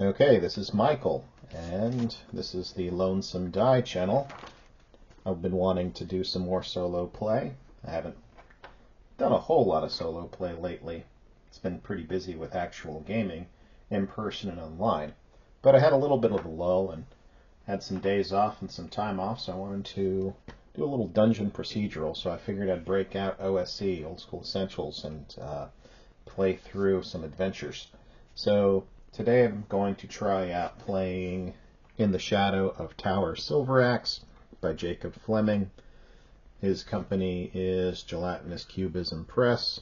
Okay, this is Michael, and this is the Lonesome Die channel. I've been wanting to do some more solo play. I haven't done a whole lot of solo play lately. It's been pretty busy with actual gaming, in person and online. But I had a little bit of a lull and had some days off and some time off, so I wanted to do a little dungeon procedural, so I figured I'd break out OSE, Old School Essentials, and play through some adventures. So today I'm going to try out playing in the Shadow of Tower Silveraxe by Jacob Fleming. His company is Gelatinous Cubism Press.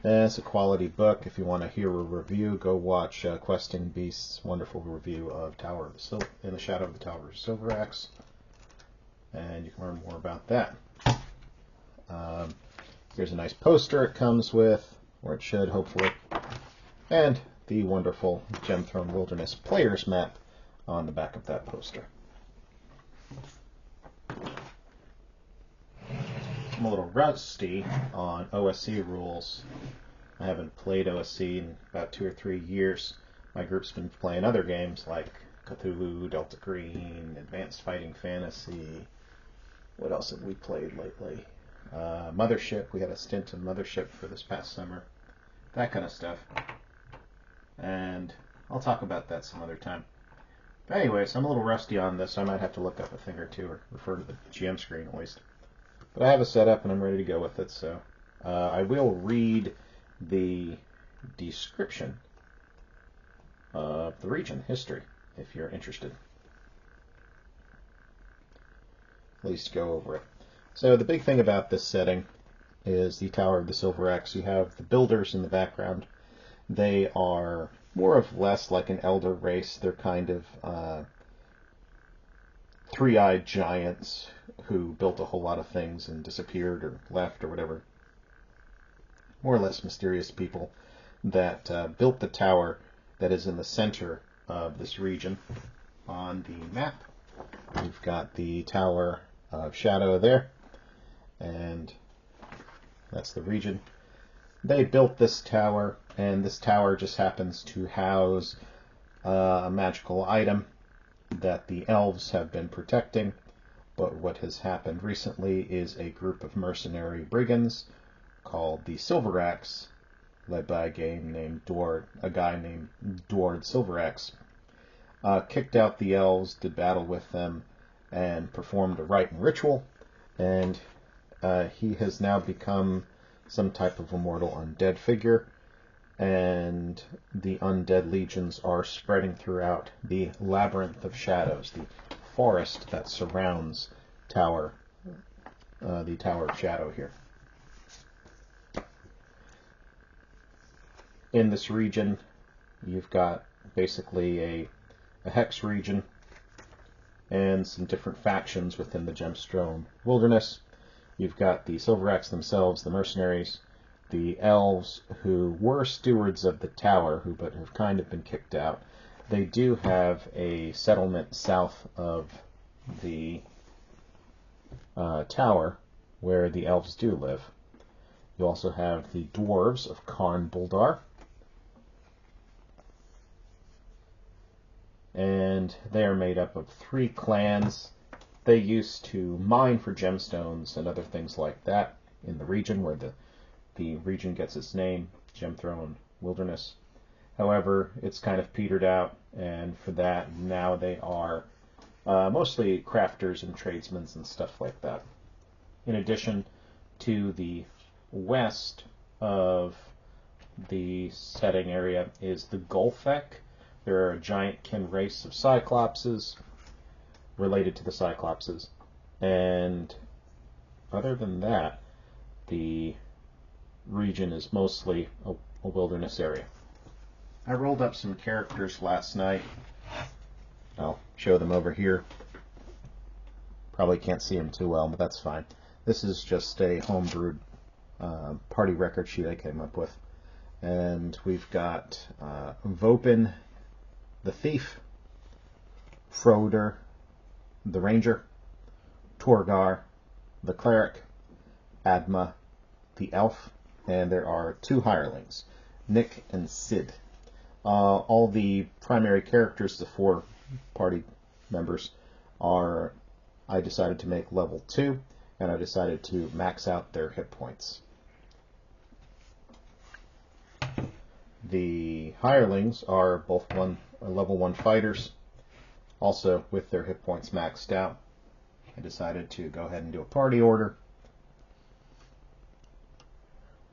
It's a quality book. If you want to hear a review, go watch Questing Beast's wonderful review of In the Shadow of the Tower Silveraxe, and you can learn more about that. Here's a nice poster it comes with, or it should, hopefully, and the wonderful Gemthrone Wilderness Player's Map on the back of that poster. I'm a little rusty on OSE rules. I haven't played OSE in about 2 or 3 years. My group's been playing other games like Cthulhu, Delta Green, Advanced Fighting Fantasy. What else have we played lately? Mothership. We had a stint in Mothership for this past summer. That kind of stuff. And I'll talk about that some other time. But anyways, I'm a little rusty on this, so I might have to look up a thing or two, or refer to the GM screen at least. But I have it set up and I'm ready to go with it, so I will read the description of the region history if you're interested. At least go over it. So the big thing about this setting is the Tower of the Silveraxe. You have the builders in the background. They are more or less like an elder race. They're kind of three-eyed giants who built a whole lot of things and disappeared or left or whatever. More or less mysterious people that built the tower that is in the center of this region. On the map, we've got the Tower of Shadow there, and that's the region. They built this tower, and this tower just happens to house a magical item that the elves have been protecting. But what has happened recently is a group of mercenary brigands called the Silveraxe, led by a guy named Dward Silveraxe, kicked out the elves, did battle with them, and performed a rite and ritual, and he has now become some type of immortal undead figure, and the undead legions are spreading throughout the labyrinth of shadows, the forest that surrounds the Tower of Shadow here. In this region, you've got basically a hex region and some different factions within the Gemstone Wilderness. You've got the Silveraxe themselves, the mercenaries, the elves who were stewards of the tower, but have kind of been kicked out. They do have a settlement south of the tower where the elves do live. You also have the dwarves of Karn Bular, and they are made up of 3 clans. They used to mine for gemstones and other things like that in the region where the region gets its name, Gemthrone Wilderness. However, it's kind of petered out, and for that, now they are mostly crafters and tradesmen and stuff like that. In addition, to the west of the setting area is the Gulfek. There are a giant kin race of Cyclopses related to the Cyclopses, and other than that, the region is mostly a wilderness area. I rolled up some characters last night. I'll show them over here. Probably can't see them too well, but that's fine. This is just a homebrewed party record sheet I came up with. And we've got Vopin, the Thief, Froder, the Ranger, Torgar, the Cleric, Adma, the Elf, and there are 2 hirelings, Nick and Sid. All the primary characters, the 4 party members, I decided to make level 2, and I decided to max out their hit points. The hirelings are both level 1 fighters, also with their hit points maxed out. I decided to go ahead and do a party order.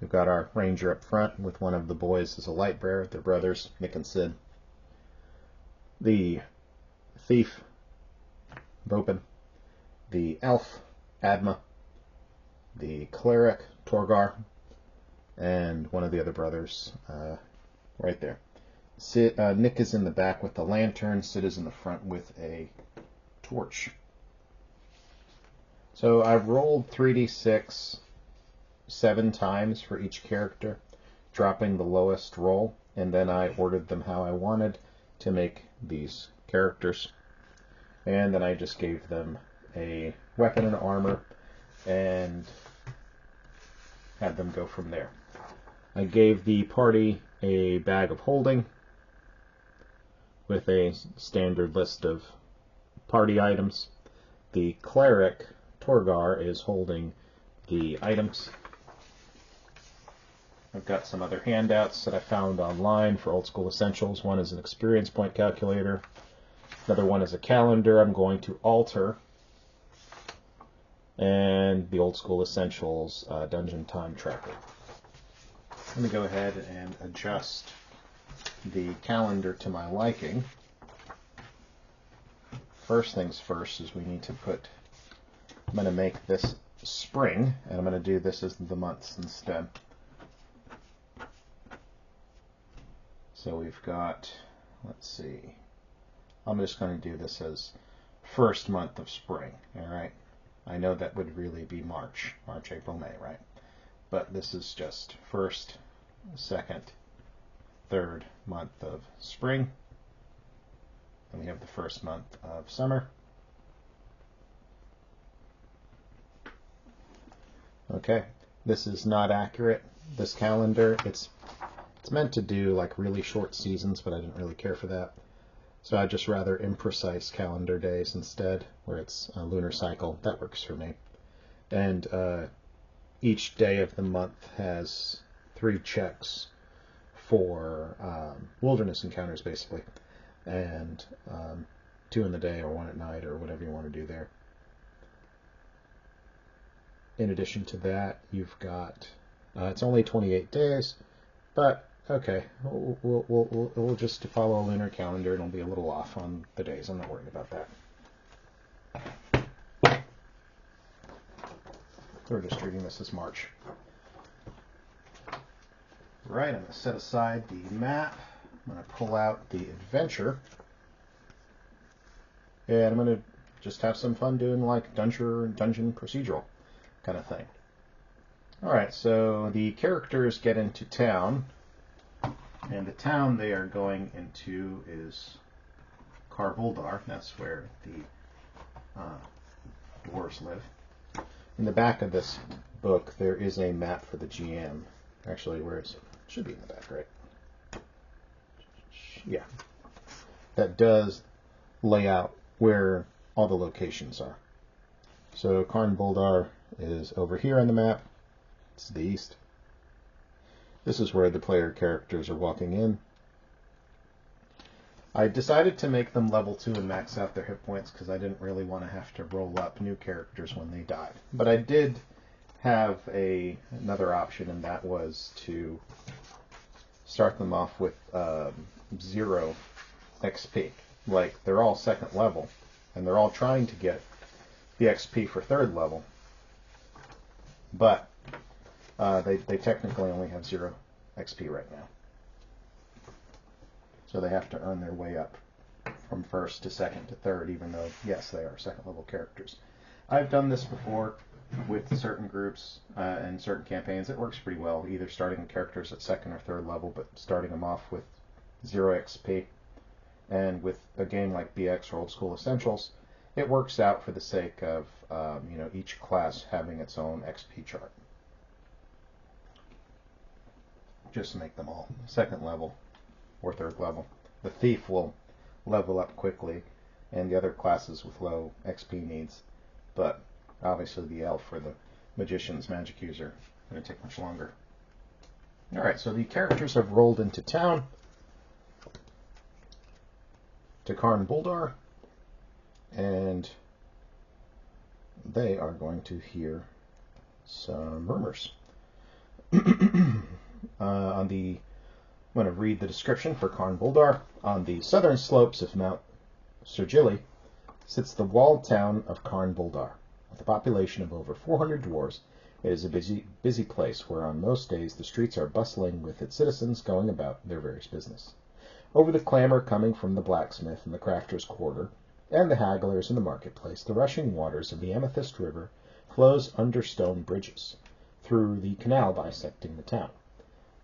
We've got our ranger up front with one of the boys as a light bearer, their brothers, Nick and Sid. The thief, Vopin. The elf, Adma. The cleric, Torgar. And one of the other brothers right there. Nick is in the back with the lantern. Sid is in the front with a torch. So I've rolled 3d6 7 times for each character, dropping the lowest roll, and then I ordered them how I wanted to make these characters. And then I just gave them a weapon and armor and had them go from there. I gave the party a bag of holding with a standard list of party items. The cleric, Torgar, is holding the items. I've got some other handouts that I found online for Old School Essentials. One is an experience point calculator. Another one is a calendar I'm going to alter. And the Old School Essentials Dungeon Time Tracker. Let me go ahead and adjust the calendar to my liking. First things first is we need to I'm going to make this spring, and I'm going to do this as the months instead. So we've got, let's see, I'm just going to do this as first month of spring, alright? I know that would really be March, April, May, right? But this is just first, second, third month of spring. And we have the first month of summer. Okay, this is not accurate, this calendar. It's meant to do like really short seasons, but I didn't really care for that. So I'd just rather imprecise calendar days instead, where it's a lunar cycle. That works for me. And each day of the month has 3 checks for wilderness encounters, basically. And 2 in the day or 1 at night or whatever you want to do there. In addition to that, you've got, it's only 28 days, but okay, we'll just follow a lunar calendar and it'll be a little off on the days. I'm not worried about that. We're just treating this as March. Right, I'm going to set aside the map. I'm going to pull out the adventure. And I'm going to just have some fun doing like dungeon procedural kind of thing. Alright, so the characters get into town. And the town they are going into is Bular. That's where the dwarves live. In the back of this book, there is a map for the GM. Actually, where is it? Should be in the back, right? Yeah. That does lay out where all the locations are. So Karn Bular is over here on the map. It's the east. This is where the player characters are walking in. I decided to make them level 2 and max out their hit points because I didn't really want to have to roll up new characters when they died. But I did have another option, and that was to start them off with 0 XP. Like, they're all 2nd level, and they're all trying to get the XP for 3rd level. But they technically only have 0 XP right now. So they have to earn their way up from 1st to 2nd to 3rd, even though, yes, they are 2nd level characters. I've done this before with certain groups and certain campaigns. It works pretty well, either starting characters at 2nd or 3rd level, but starting them off with 0 XP. And with a game like BX or Old School Essentials, it works out for the sake of each class having its own XP chart. Just to make them all 2nd level. or 3rd level. The thief will level up quickly, and the other classes with low XP needs. But obviously the elf or the magician's magic user are going to take much longer. Alright, so the characters have rolled into town to Karn Bular, and they are going to hear some rumors. I'm going to read the description for Karn Bular. On the southern slopes of Mount Sergili sits the walled town of Karn Bular. With a population of over 400 dwarves, it is a busy place where on most days the streets are bustling with its citizens going about their various business. Over the clamor coming from the blacksmith and the crafter's quarter, and the hagglers in the marketplace, the rushing waters of the Amethyst River flows under stone bridges, through the canal bisecting the town.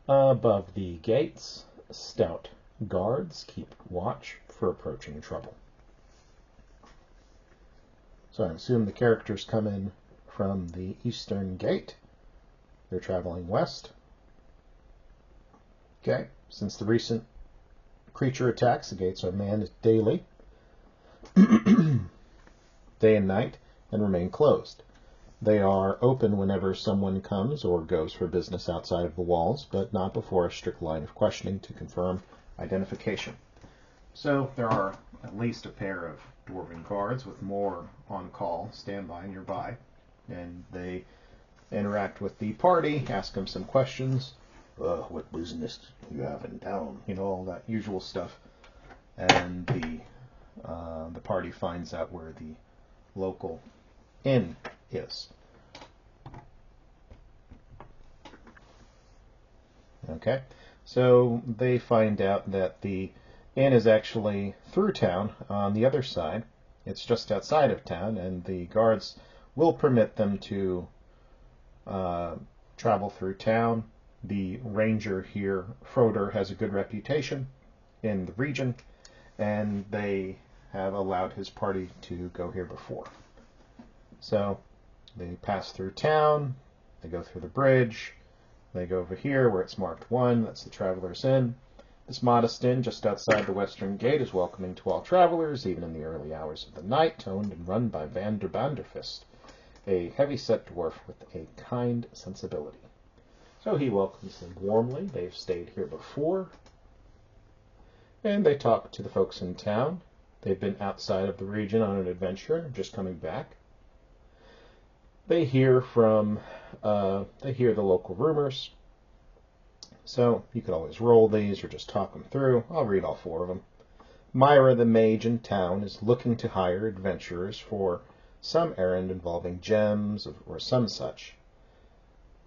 Above the gates, stout guards keep watch for approaching trouble. So I assume the characters come in from the eastern gate. They're traveling west. Okay, since the recent creature attacks, the gates are manned daily, day and night, and remain closed. They are open whenever someone comes or goes for business outside of the walls, but not before a strict line of questioning to confirm identification. So there are at least a pair of dwarven guards with more on call, standby nearby, and they interact with the party, ask them some questions. What business you have in town? You know, all that usual stuff. And the party finds out where the local inn is. Okay, so they find out that the inn is actually through town on the other side. It's just outside of town, and the guards will permit them to travel through town. The ranger here, Froder, has a good reputation in the region, and they have allowed his party to go here before. So they pass through town, they go through the bridge, they go over here where it's marked 1, that's the Traveler's Inn. This modest inn just outside the western gate is welcoming to all travelers, even in the early hours of the night, owned and run by Vander Banderfist, a heavy-set dwarf with a kind sensibility. So he welcomes them warmly. They've stayed here before, and they talk to the folks in town. They've been outside of the region on an adventure and are just coming back. They hear the local rumors. So you could always roll these or just talk them through. I'll read all 4 of them. Myra, the mage in town, is looking to hire adventurers for some errand involving gems or some such.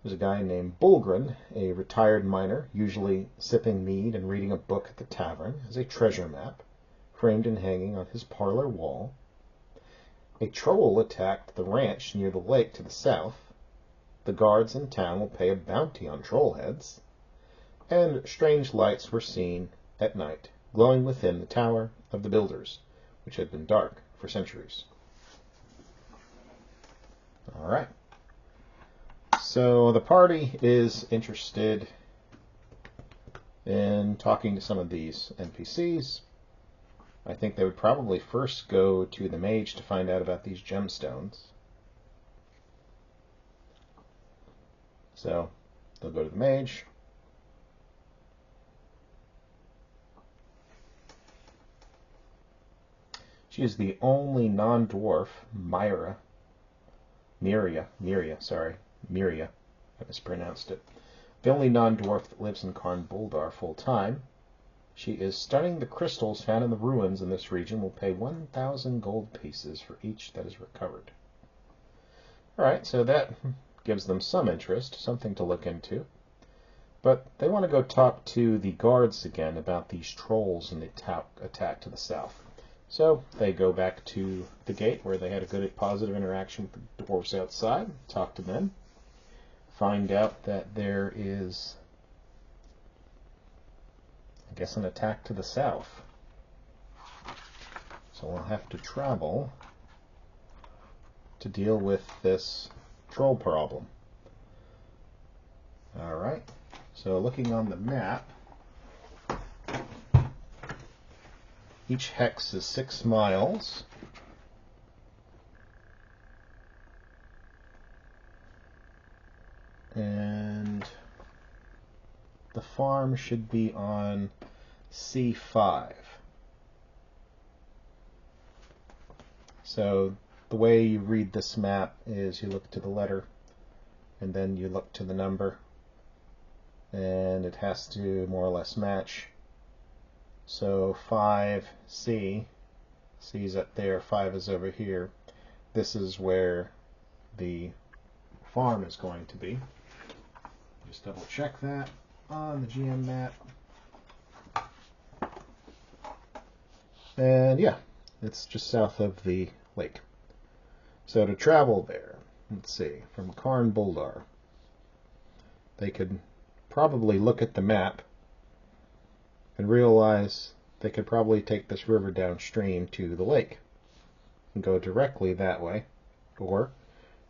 There's a guy named Bulgren, a retired miner, usually sipping mead and reading a book at the tavern, has a treasure map, framed and hanging on his parlor wall. A troll attacked the ranch near the lake to the south. The guards in town will pay a bounty on troll heads. And strange lights were seen at night, glowing within the tower of the builders, which had been dark for centuries. All right. So the party is interested in talking to some of these NPCs. I think they would probably first go to the mage to find out about these gemstones. So they'll go to the mage. She is the only non-dwarf, Miria, I mispronounced it. The only non-dwarf that lives in Karn Bular full-time. She is studying the crystals found in the ruins in this region. Will pay 1,000 gold pieces for each that is recovered. Alright, so that gives them some interest, something to look into. But they want to go talk to the guards again about these trolls and the attack to the south. So they go back to the gate where they had a good positive interaction with the dwarves outside, talk to them, find out that there is, I guess, an attack to the south. So we'll have to travel to deal with this troll problem. Alright, so looking on the map, Each hex is 6 miles. And the farm should be on C5. So the way you read this map is you look to the letter and then you look to the number, and it has to more or less match. So 5C, C is up there, 5 is over here. This is where the farm is going to be. Just double check that on the GM map. And yeah, it's just south of the lake. So to travel there, let's see, from Karn, Bular, they could probably look at the map and realize they could probably take this river downstream to the lake and go directly that way, or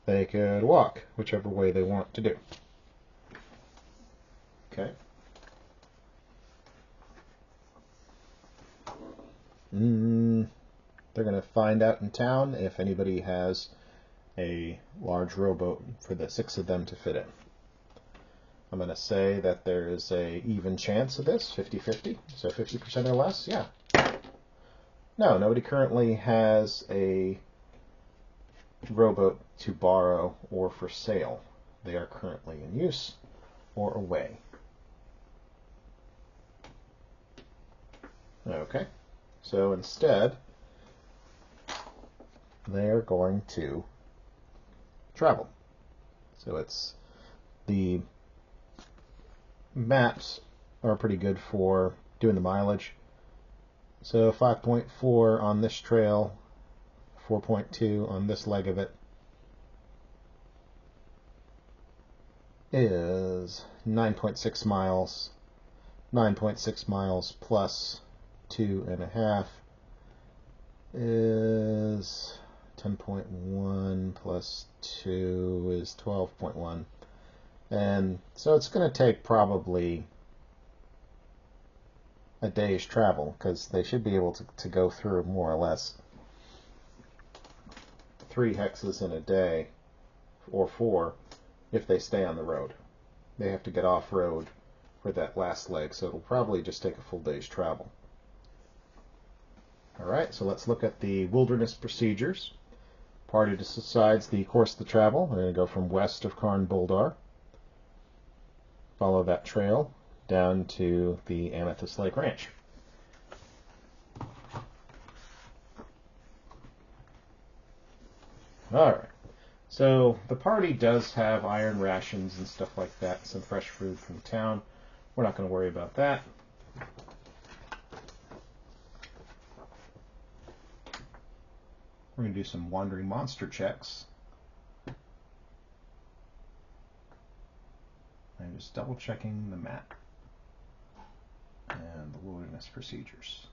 they could walk, whichever way they want to do. Okay. They're going to find out in town if anybody has a large rowboat for the 6 of them to fit in. I'm going to say that there is a even chance of this, 50-50, so 50% or less, yeah. No, nobody currently has a rowboat to borrow or for sale. They are currently in use or away. Okay, so instead, they are going to travel. So it's the maps are pretty good for doing the mileage. So 5.4 on this trail, 4.2 on this leg of it is 9.6 miles. 9.6 miles plus 2.5 is 10.1 plus 2 is 12.1. And so it's going to take probably a day's travel, because they should be able to go through more or less 3 hexes in a day, or 4, if they stay on the road. They have to get off-road for that last leg, so it'll probably just take a full day's travel. Alright, so let's look at the wilderness procedures. Party decides the course of the travel. We're going to go from west of Karn Bular. Follow that trail down to the Amethyst Lake Ranch. Alright, so the party does have iron rations and stuff like that, some fresh food from town. We're not going to worry about that. We're going to do some wandering monster checks. I'm just double checking the map and the wilderness procedures.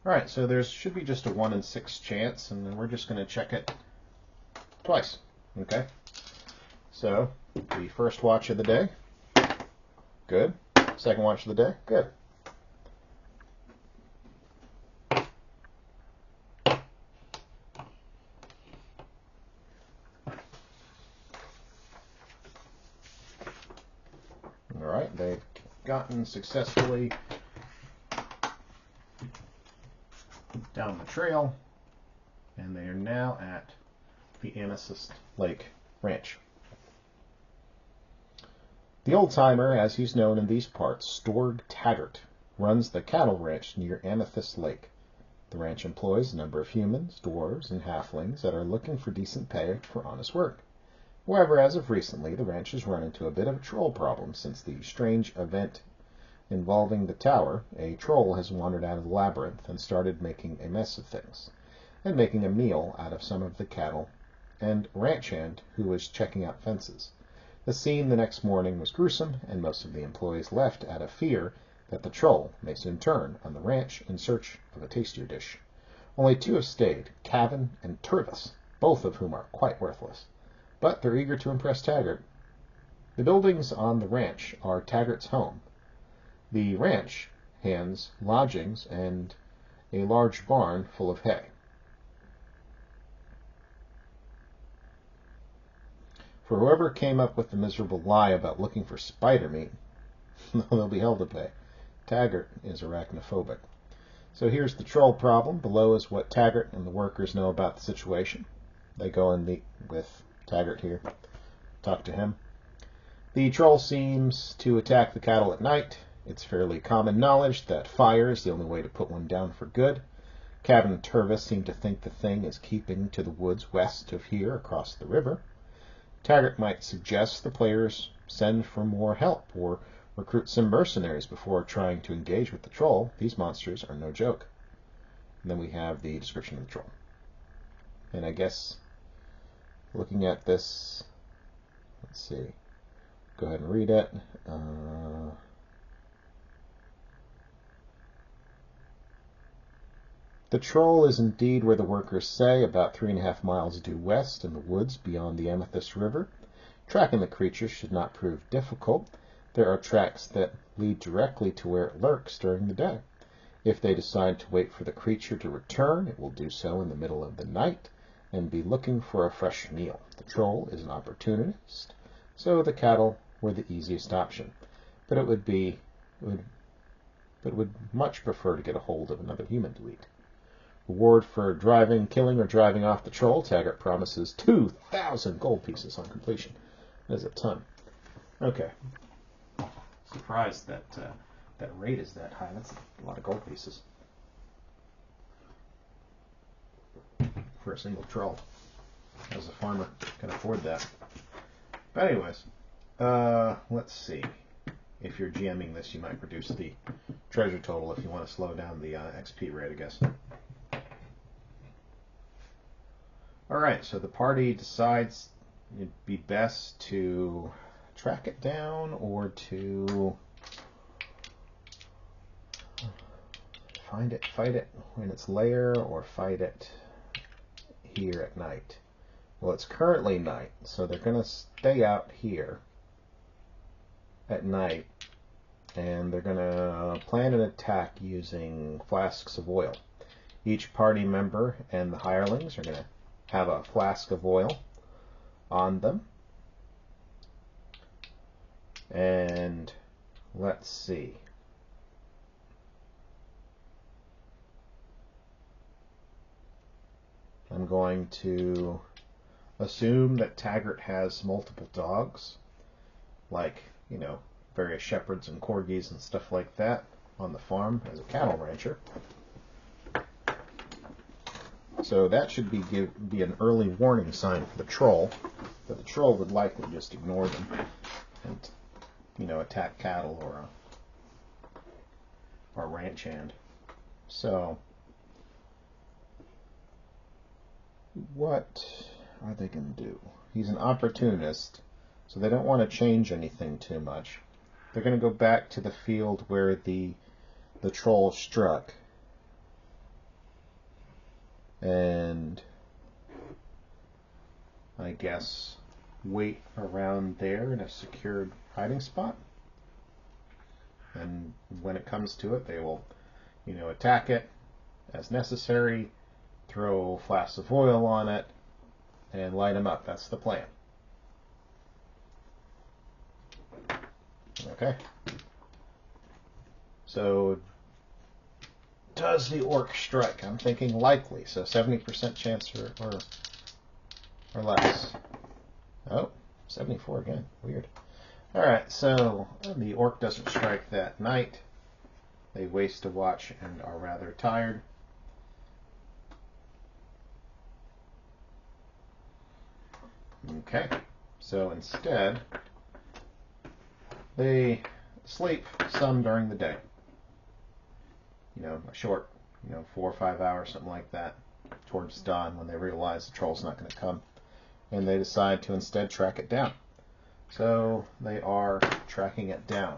Alright, so there should be just a 1 in 6 chance, and then we're just going to check it twice. Okay? So, the first watch of the day, good. Second watch of the day, good. Alright, they've gotten successfully down the trail, and they are now at the Amethyst Lake Ranch. The old-timer, as he's known in these parts, Storg Taggart, runs the cattle ranch near Amethyst Lake. The ranch employs a number of humans, dwarves, and halflings that are looking for decent pay for honest work. However, as of recently, the ranch has run into a bit of a troll problem since the strange event involving the tower. A troll has wandered out of the labyrinth and started making a mess of things, and making a meal out of some of the cattle and ranch hand who was checking out fences. The scene the next morning was gruesome, and most of the employees left out of fear that the troll may soon turn on the ranch in search of a tastier dish. Only 2 have stayed, Cavan and Turvis, both of whom are quite worthless. but they're eager to impress Taggart. The buildings on the ranch are Taggart's home. The ranch hands lodgings and a large barn full of hay. For whoever came up with the miserable lie about looking for spider meat, they'll be hell to pay. Taggart is arachnophobic. So here's the troll problem. Below is what Taggart and the workers know about the situation. They go and meet with Taggart here, talk to him. The troll seems to attack the cattle at night. It's fairly common knowledge that fire is the only way to put one down for good. Cavan and Turvis seem to think the thing is keeping to the woods west of here across the river. Taggart might suggest the players send for more help or recruit some mercenaries before trying to engage with the troll. These monsters are no joke. And then we have the description of the troll. And I guess looking at this, let's see, go ahead and read it. The troll is indeed where the workers say, about 3.5 miles due west in the woods beyond the Amethyst River. Tracking the creature should not prove difficult. There are tracks that lead directly to where it lurks during the day. If they decide to wait for the creature to return, it will do so in the middle of the night and be looking for a fresh meal. The troll is an opportunist, so the cattle were the easiest option. But it would much prefer to get a hold of another human to eat. Reward for killing or driving off the troll. Taggart promises 2,000 gold pieces on completion. That is a ton. Okay. Surprised that that rate is that high. That's a lot of gold pieces for a single troll. As a farmer, can afford that. But anyways, let's see. If you're GMing this, you might reduce the treasure total if you want to slow down the XP rate, I guess. Alright, so the party decides it'd be best to track it down or to fight it in its lair, or fight it here at night. Well, it's currently night, so they're going to stay out here at night, and they're going to plan an attack using flasks of oil. Each party member and the hirelings are going to have a flask of oil on them. And let's see. I'm going to assume that Taggart has multiple dogs, like, you know, various shepherds and corgis and stuff like that on the farm as a cattle rancher. So that should be an early warning sign for the troll, that the troll would likely just ignore them and, you know, attack cattle or ranch hand. So what are they going to do? He's an opportunist, so they don't want to change anything too much. They're going to go back to the field where the troll struck, and I guess wait around there in a secured hiding spot. And when it comes to it, they will, you know, attack it as necessary, throw flasks of oil on it, and light them up. That's the plan. Okay. So, does the orc strike? I'm thinking likely, so 70% chance or less. Oh, 74 again. Weird. Alright, so the orc doesn't strike that night. They waste a watch and are rather tired. Okay, so instead, they sleep some during the day. You know, a short, 4 or 5 hours, something like that, towards dawn, when they realize the troll's not going to come. And they decide to instead track it down. So they are tracking it down.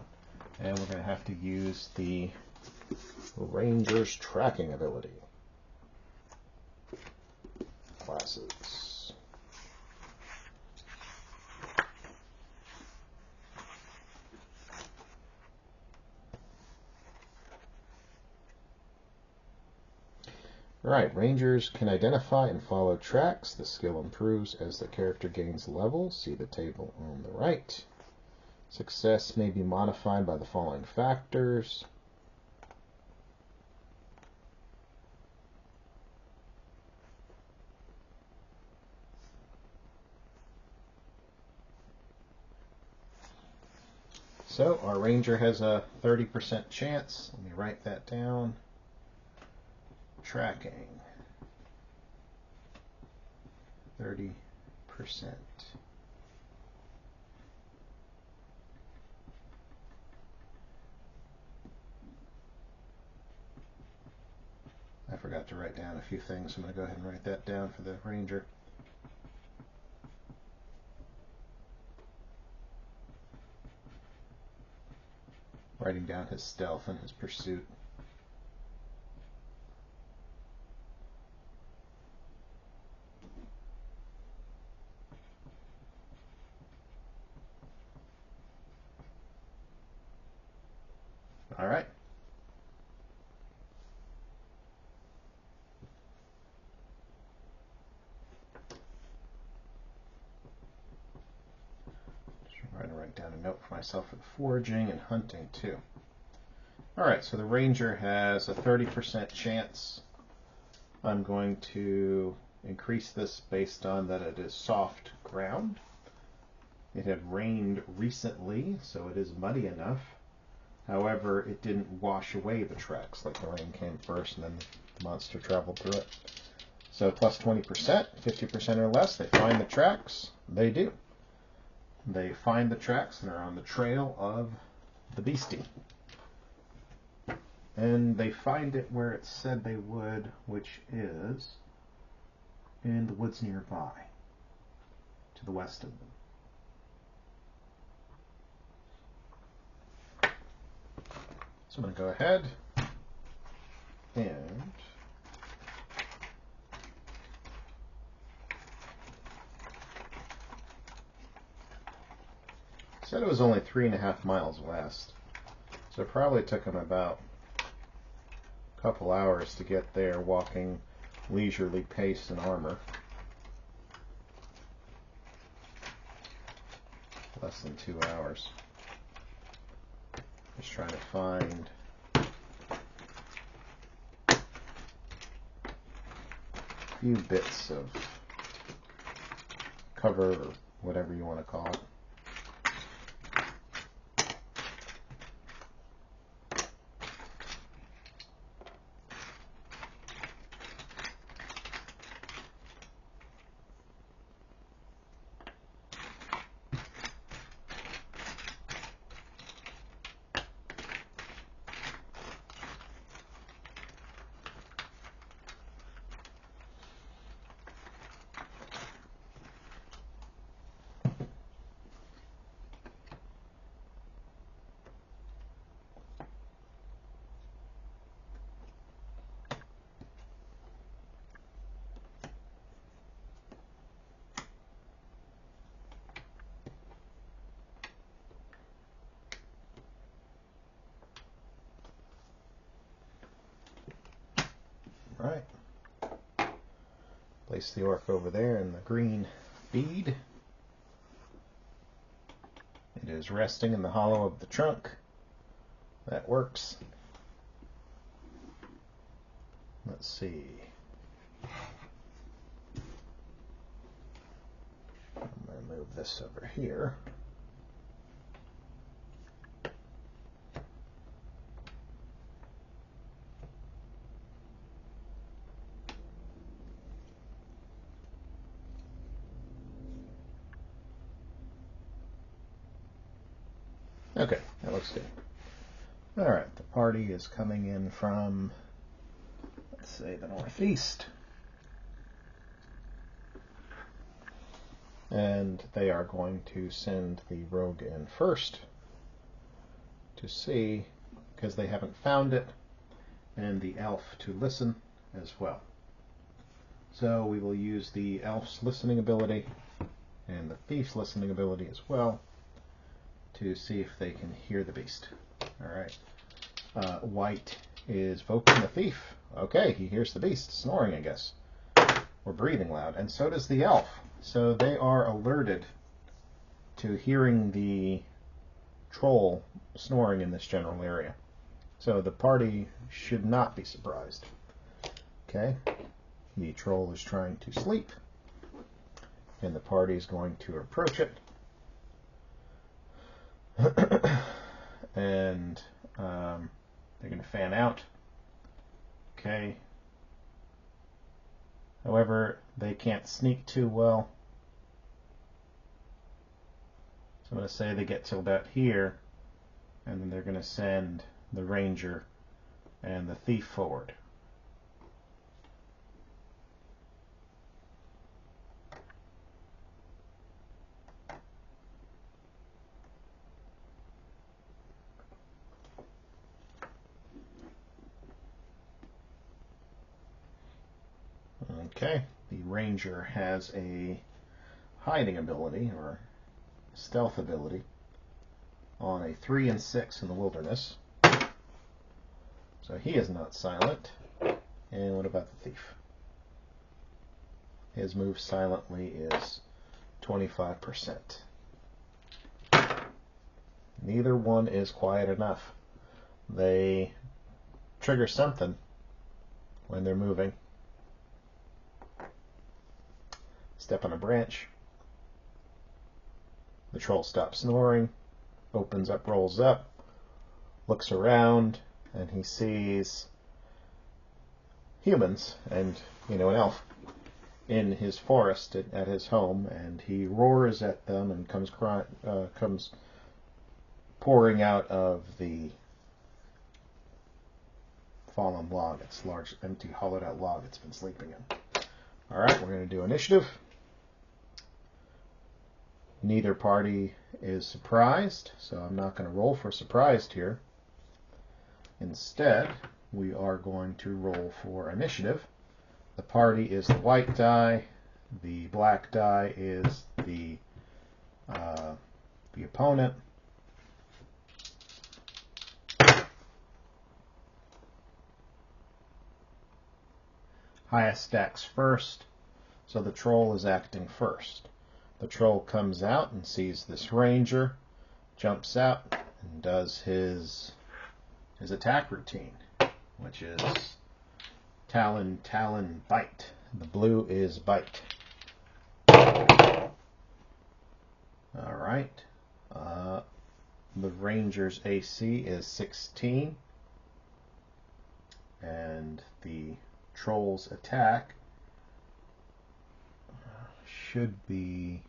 And we're going to have to use the Ranger's tracking ability. Classes. Right, Rangers can identify and follow tracks. The skill improves as the character gains levels. See the table on the right. Success may be modified by the following factors. So our Ranger has a 30% chance. Let me write that down. Tracking. 30%. I forgot to write down a few things. I'm going to go ahead and write that down for the Ranger. Writing down his stealth and his pursuit. All right. I'm going to write down a note for myself for the foraging and hunting too. All right, so the Ranger has a 30% chance. I'm going to increase this based on that it is soft ground. It had rained recently, so it is muddy enough. However, it didn't wash away the tracks, like the rain came first and then the monster traveled through it. So plus 20%, 50% or less, they find the tracks. They do. They find the tracks and are on the trail of the beastie. And they find it where it said they would, which is in the woods nearby, to the west of them. So I'm going to go ahead and said it was only 3.5 miles west. So it probably took him about a couple hours to get there, walking leisurely pace in armor. Less than 2 hours. Just trying to find a few bits of cover, or whatever you want to call it. Right. Place the orc over there in the green bead. It is resting in the hollow of the trunk. That works. Let's see. I'm going to move this over here. Okay, that looks good. Alright, the party is coming in from, let's say, the northeast. And they are going to send the rogue in first to see, because they haven't found it, and the elf to listen as well. So we will use the elf's listening ability and the thief's listening ability as well to see if they can hear the beast. Alright. White is voking the thief. Okay, he hears the beast snoring, I guess. Or breathing loud. And so does the elf. So they are alerted to hearing the troll snoring in this general area. So the party should not be surprised. Okay, the troll is trying to sleep, and the party is going to approach it. And they're going to fan out. Okay. However, they can't sneak too well. So I'm going to say they get to about here, and then they're going to send the ranger and the thief forward. Okay, the ranger has a hiding ability or stealth ability on a 3 and 6 in the wilderness. So he is not silent. And what about the thief? His move silently is 25%. Neither one is quiet enough. They trigger something when they're moving. Step on a branch. The troll stops snoring, opens up, rolls up, looks around, and he sees humans and, an elf in his forest at his home, and he roars at them and comes pouring out of the fallen log. It's a large, empty, hollowed out log it's been sleeping in. Alright, we're going to do initiative. Neither party is surprised, so I'm not going to roll for surprised here. Instead, we are going to roll for initiative. The party is the white die. The black die is the opponent. Highest stacks first, so the troll is acting first. The troll comes out and sees this ranger, jumps out, and does his attack routine, which is Talon, Talon, Bite. The blue is Bite. Alright. The ranger's AC is 16. And the troll's attack should be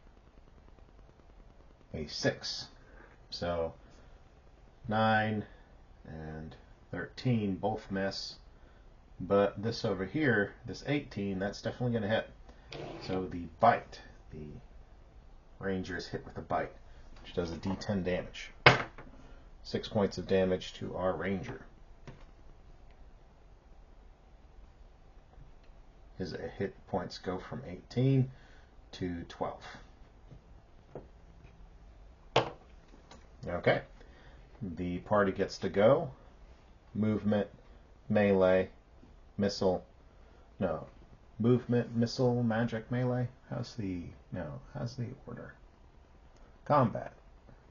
a 6. So 9 and 13 both miss, but this over here, this 18, that's definitely going to hit. So the bite, the ranger is hit with a bite, which does a d10 damage. 6 points of damage to our ranger. His hit points go from 18 to 12. Okay. The party gets to go. Movement, melee, missile. No. Movement, missile, magic, melee. How's the order? Combat.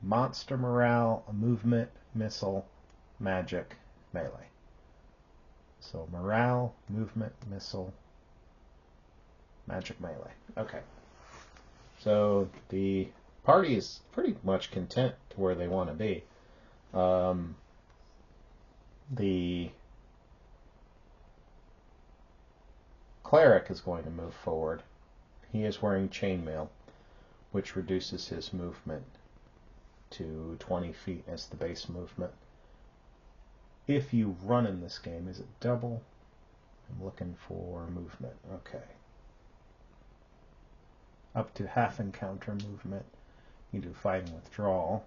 Monster morale, movement, missile, magic, melee. So morale, movement, missile, magic, melee. Okay. So the party is pretty much content to where they want to be. The cleric is going to move forward. He is wearing chainmail, which reduces his movement to 20 feet as the base movement. If you run in this game, is it double? I'm looking for movement. Okay. Up to half encounter movement. You can do fighting withdrawal.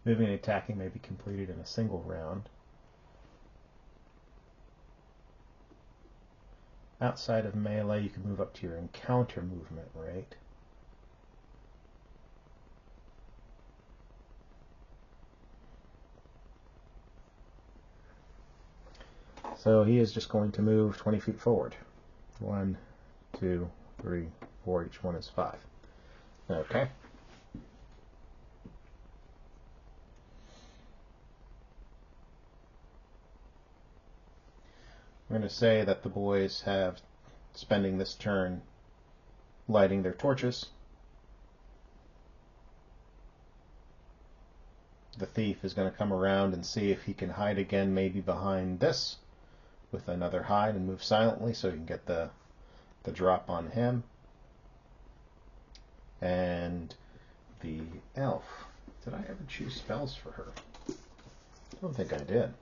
Moving and attacking may be completed in a single round. Outside of melee, you can move up to your encounter movement rate. So he is just going to move 20 feet forward. 1, 2, 3, 4. Each one is 5. Okay. I'm going to say that the boys have spending this turn lighting their torches. The thief is going to come around and see if he can hide again, maybe behind this, with another hide and move silently so he can get the drop on him. And the elf, did I ever choose spells for her? I don't think I did.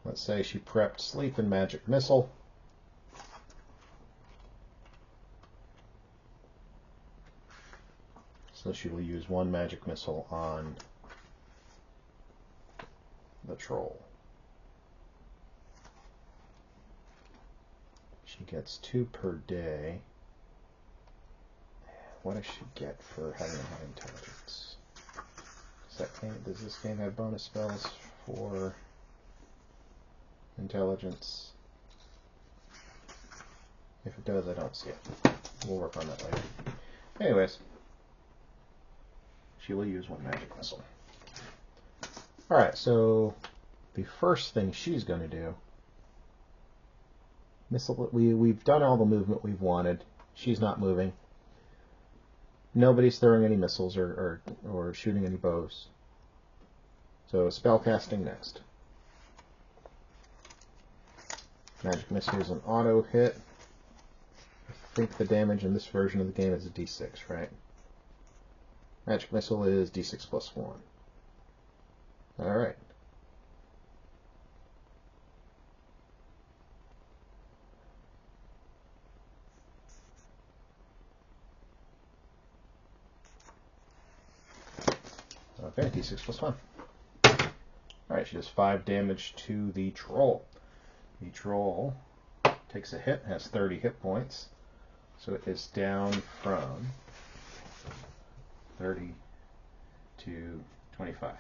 Let's say she prepped Sleep and Magic Missile. So she will use 1 Magic Missile on the troll. She gets 2 per day. What does she get for having a high intelligence? Does this game have bonus spells for intelligence? If it does, I don't see it. We'll work on that later. Anyways, she will use 1 Magic Missile. Alright, so the first thing she's going to do, missile. We've done all the movement we've wanted. She's not moving. Nobody's throwing any missiles or shooting any bows. So spellcasting next. Magic Missile is an auto hit. I think the damage in this version of the game is a d6, right? Magic Missile is d6 plus 1. Alright. Okay, d6 plus 1. Alright, she does 5 damage to the troll. The troll takes a hit, has 30 hit points. So it is down from 30 to 25.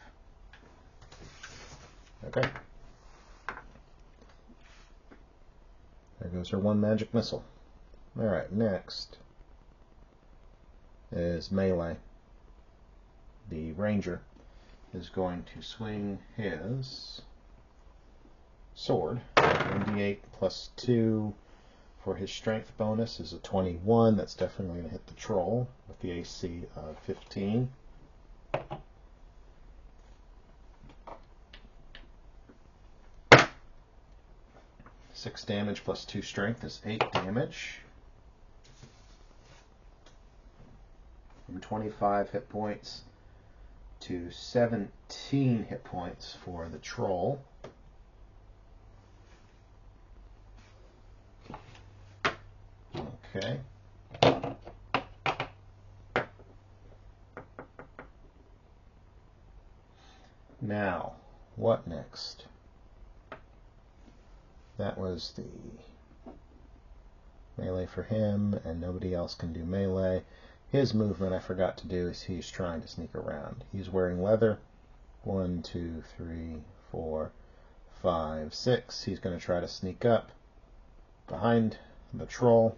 Okay. There goes her 1 Magic Missile. Alright, next is melee. The ranger is going to swing his sword. 1d8 plus 2 for his strength bonus is a 21. That's definitely going to hit the troll with the AC of 15. Six damage plus 2 strength is 8 damage. From 25 hit points to 17 hit points for the troll. Okay. Now, what next? That was the melee for him, and nobody else can do melee. His movement I forgot to do is he's trying to sneak around. He's wearing leather. 1, 2, 3, 4, 5, 6. He's going to try to sneak up behind the troll.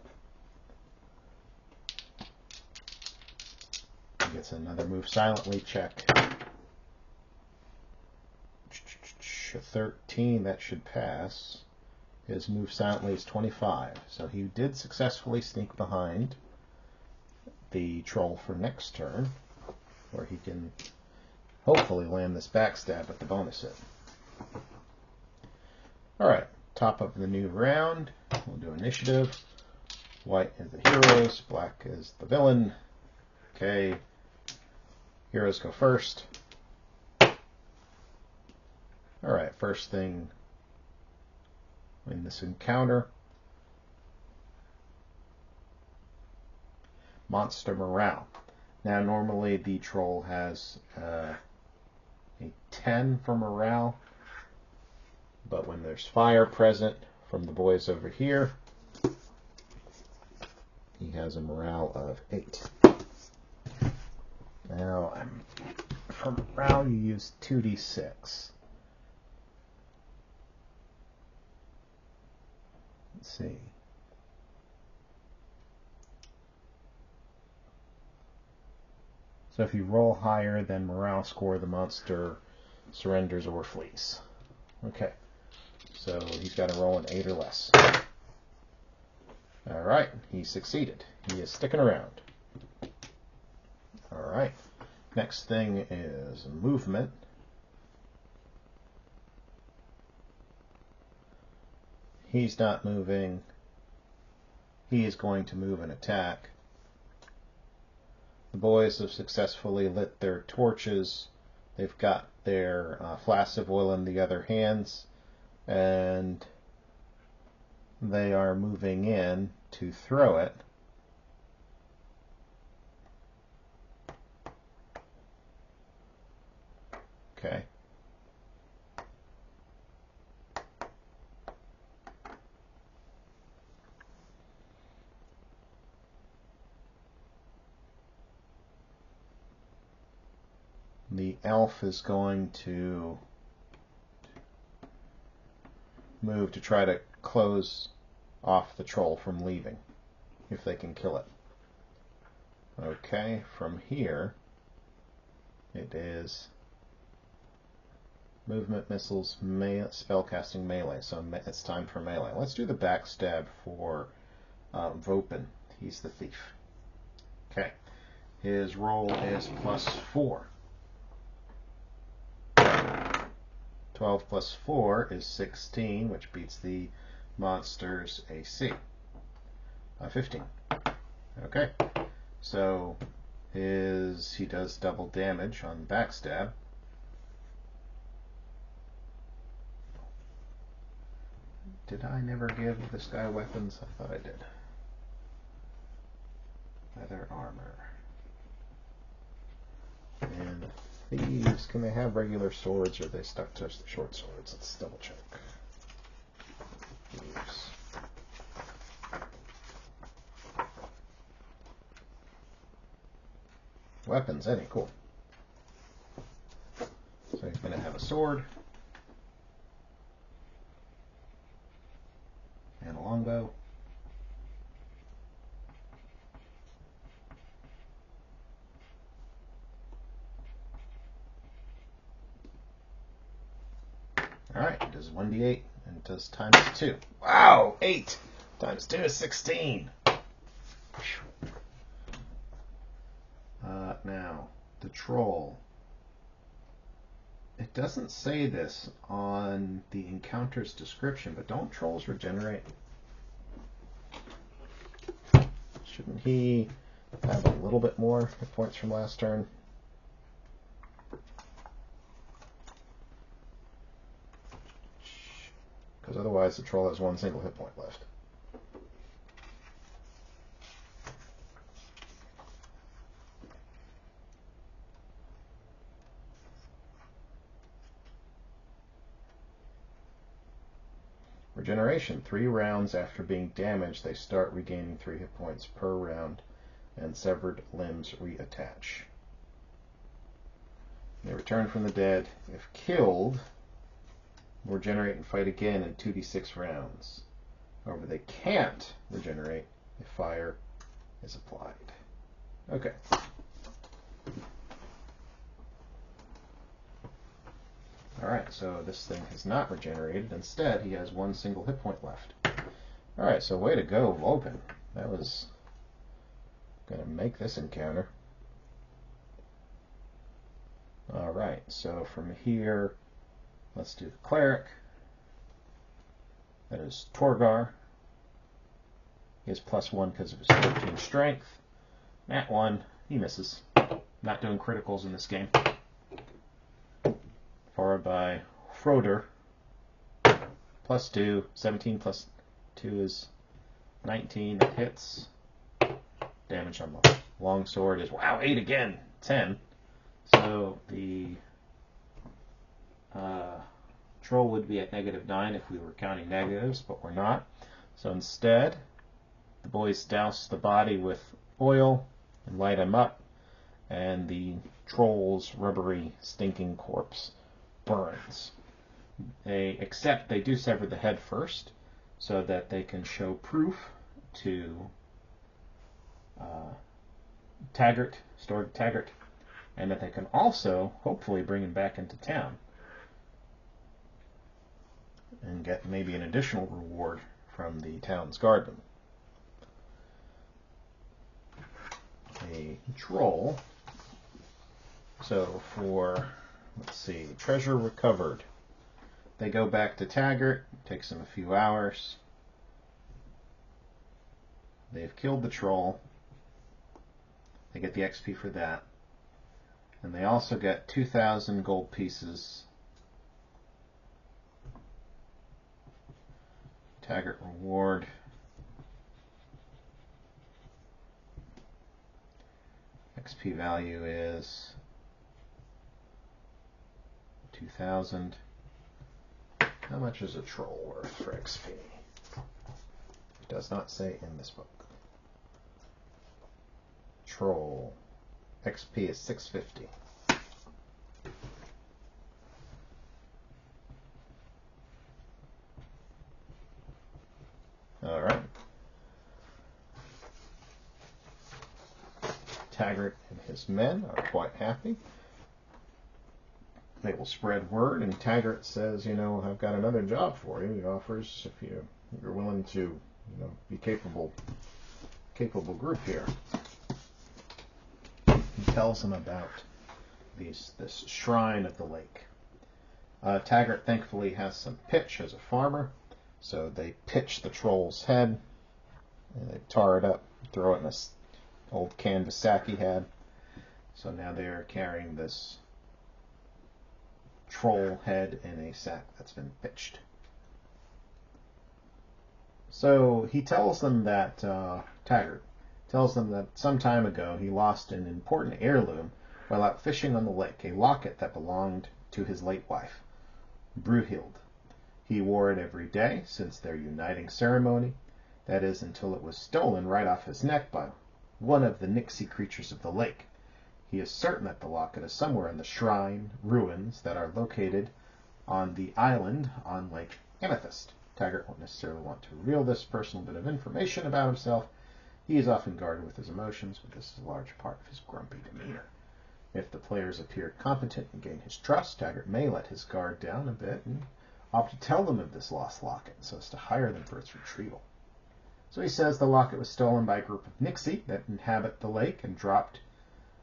He gets another move silently check. 13, that should pass. His move silently is 25. So he did successfully sneak behind the troll for next turn, where he can hopefully land this backstab with the bonus hit. Alright, top of the new round. We'll do initiative. White is the heroes, black is the villain. Okay, heroes go first. Alright, first thing in this encounter, monster morale. Now normally the troll has a 10 for morale, but when there's fire present from the boys over here, he has a morale of 8. Now, for morale you use 2d6. Let's see. So if you roll higher than morale score, the monster surrenders or flees. Okay, so he's got to roll an 8 or less. Alright, he succeeded. He is sticking around. Alright, next thing is movement. He's not moving. He is going to move and attack. The boys have successfully lit their torches. They've got their flasks of oil in the other hands, and they are moving in to throw it. Okay. The elf is going to move to try to close off the troll from leaving, if they can kill it. Okay, from here, it is movement, missiles, spellcasting, melee. So it's time for melee. Let's do the backstab for Vopin. He's the thief. Okay, his roll is +4. 12 plus 4 is 16, which beats the monster's AC. 15. Okay, so he does double damage on backstab. Did I never give this guy weapons? I thought I did. Leather armor. And thieves, can they have regular swords, or are they stuck to the short swords? Let's double check. Thieves. Weapons, any, cool. So he's going to have a sword and a longbow. Alright, it does 1d8 and it does times 2. Wow! 8 times 2 is 16. Now, the troll. It doesn't say this on the encounter's description, but don't trolls regenerate? Shouldn't he have a little bit more hit points from last turn? Because otherwise the troll has 1 single hit point left. Regeneration. 3 rounds after being damaged, they start regaining 3 hit points per round, and severed limbs reattach. They return from the dead. If killed, regenerate and fight again in 2d6 rounds. However, they can't regenerate if fire is applied. Okay. Alright, so this thing has not regenerated. Instead, he has 1 single hit point left. Alright, so way to go, Vopin. That was going to make this encounter. Alright, so from here, let's do the cleric. That is Torgar. He has +1 because of his 13 strength. Nat 1, he misses. Not doing criticals in this game. Followed by Froder. +2, 17 plus 2 is 19. It hits. Damage on the longsword is, wow, 8 again, 10. So the troll would be at -9 if we were counting negatives, but we're not. So instead, the boys douse the body with oil and light him up, and the troll's rubbery, stinking corpse burns. Except they do sever the head first, so that they can show proof to Taggart, Stored Taggart, and that they can also hopefully bring him back into town and get maybe an additional reward from the town's guardman. A troll. So for, let's see, treasure recovered. They go back to Taggart. It takes them a few hours. They've killed the troll. They get the XP for that. And they also get 2,000 gold pieces. Taggart reward. XP value is 2,000. How much is a troll worth for XP? It does not say in this book. Troll. XP is 650. All right. Taggart and his men are quite happy. They will spread word, and Taggart says, I've got another job for you. He offers, if you're willing to, be capable group here. He tells them about this shrine of the lake. Taggart thankfully has some pitch as a farmer, so they pitch the troll's head, and they tar it up, throw it in this old canvas sack he had. So now they are carrying this troll head in a sack that's been pitched. So he tells them that, Taggart tells them that some time ago he lost an important heirloom while out fishing on the lake, a locket that belonged to his late wife, Brunhild. He wore it every day since their uniting ceremony, that is, until it was stolen right off his neck by one of the Nixie creatures of the lake. He is certain that the locket is somewhere in the shrine ruins that are located on the island on Lake Amethyst. Taggart won't necessarily want to reveal this personal bit of information about himself. He is often guarded with his emotions, but this is a large part of his grumpy demeanor. If the players appear competent and gain his trust, Taggart may let his guard down a bit and opt to tell them of this lost locket so as to hire them for its retrieval. So he says the locket was stolen by a group of Nixie that inhabit the lake and dropped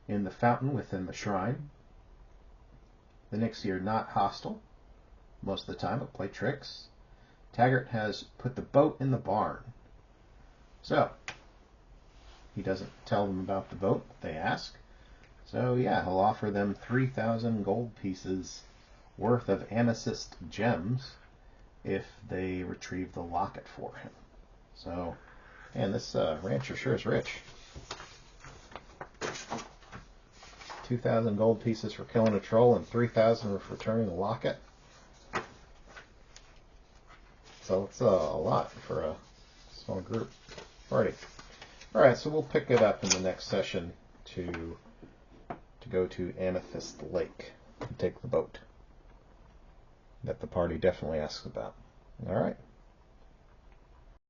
in the fountain within the shrine. The Nixie are not hostile most of the time, but play tricks. Taggart has put the boat in the barn. So he doesn't tell them about the boat, they ask. So yeah, he'll offer them 3,000 gold pieces worth of amethyst gems if they retrieve the locket for him. So, man, this rancher sure is rich. 2,000 gold pieces for killing a troll and 3,000 for returning the locket. So it's a lot for a small group party. Alright, so we'll pick it up in the next session to go to Amethyst Lake and take the boat that the party definitely asks about. Alright.